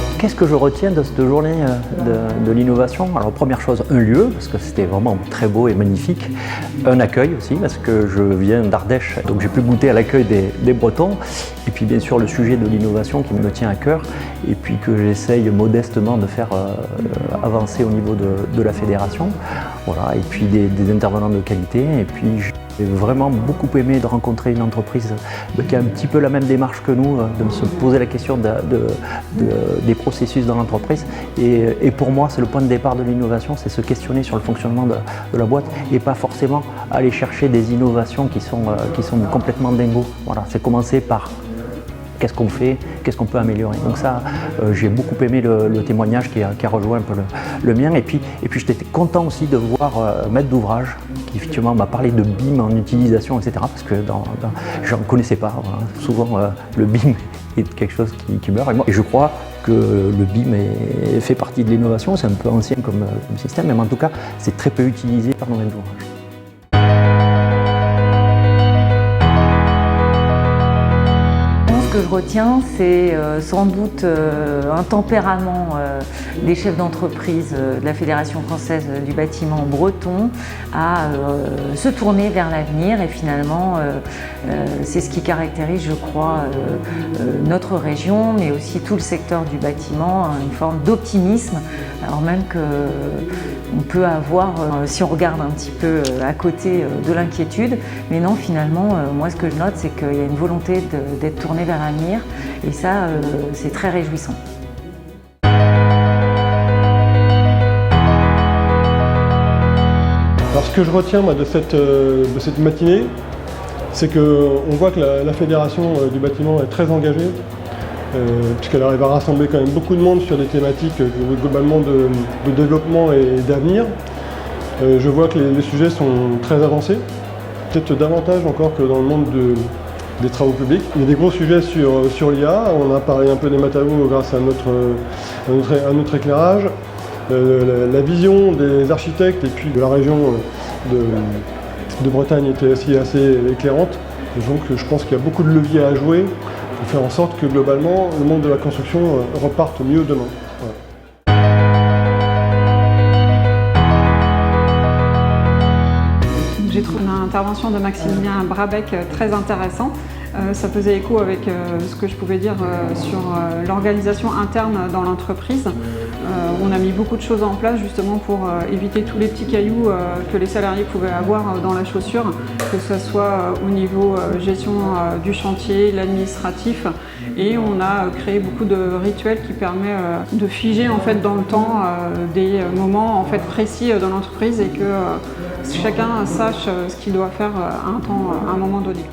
Alors, qu'est-ce que je retiens de cette journée de l'innovation? Alors, première chose, un lieu, parce que c'était vraiment très beau et magnifique. Un accueil aussi, parce que je viens d'Ardèche, donc j'ai pu goûter à l'accueil des Bretons. Et puis, bien sûr, le sujet de l'innovation qui me tient à cœur, et puis que j'essaye modestement de faire avancer au niveau de la fédération. Voilà, et puis des intervenants de qualité. Et puis, j'ai vraiment beaucoup aimé de rencontrer une entreprise qui a un petit peu la même démarche que nous, de se poser la question des processus dans l'entreprise. Et pour moi, c'est le point de départ de l'innovation, c'est se questionner sur le fonctionnement de la boîte et pas forcément aller chercher des innovations qui sont complètement dingos. Voilà, c'est commencer par qu'est-ce qu'on fait, qu'est-ce qu'on peut améliorer. Donc ça, j'ai beaucoup aimé le témoignage qui a rejoint un peu le mien. Et puis j'étais content aussi de voir maître d'ouvrage qui effectivement m'a parlé de BIM en utilisation, etc. Parce que j'en connaissais pas. Voilà. Souvent, le BIM est quelque chose qui meurt. Et je crois que le BIM fait partie de l'innovation. C'est un peu ancien comme système, mais en tout cas, c'est très peu utilisé par nos maîtres d'ouvrage. Ce que je retiens, c'est sans doute un tempérament des chefs d'entreprise de la Fédération française du bâtiment breton à se tourner vers l'avenir et finalement c'est ce qui caractérise, je crois, notre région mais aussi tout le secteur du bâtiment, une forme d'optimisme, alors même qu'on peut avoir, si on regarde un petit peu à côté, de l'inquiétude, mais non, finalement, moi ce que je note, c'est qu'il y a une volonté d'être tourné vers l'avenir et ça, c'est très réjouissant. Alors ce que je retiens moi, de cette matinée, c'est qu'on voit que la Fédération du bâtiment est très engagée, puisqu'elle arrive à rassembler quand même beaucoup de monde sur des thématiques globalement de développement et d'avenir. Je vois que les sujets sont très avancés, peut-être davantage encore que dans le monde des travaux publics. Il y a des gros sujets sur l'IA, on a parlé un peu des matériaux grâce à notre éclairage. La vision des architectes et puis de la région de Bretagne était aussi assez éclairante. Donc je pense qu'il y a beaucoup de leviers à jouer pour faire en sorte que globalement le monde de la construction reparte mieux demain. Voilà. J'ai trouvé l'intervention de Maximilien Brabec très intéressante. Ça faisait écho avec ce que je pouvais dire sur l'organisation interne dans l'entreprise. On a mis beaucoup de choses en place justement pour éviter tous les petits cailloux que les salariés pouvaient avoir dans la chaussure, que ce soit au niveau gestion du chantier, l'administratif. Et on a créé beaucoup de rituels qui permettent de figer en fait, dans le temps des moments en fait, précis dans l'entreprise et que chacun sache ce qu'il doit faire à un moment donné.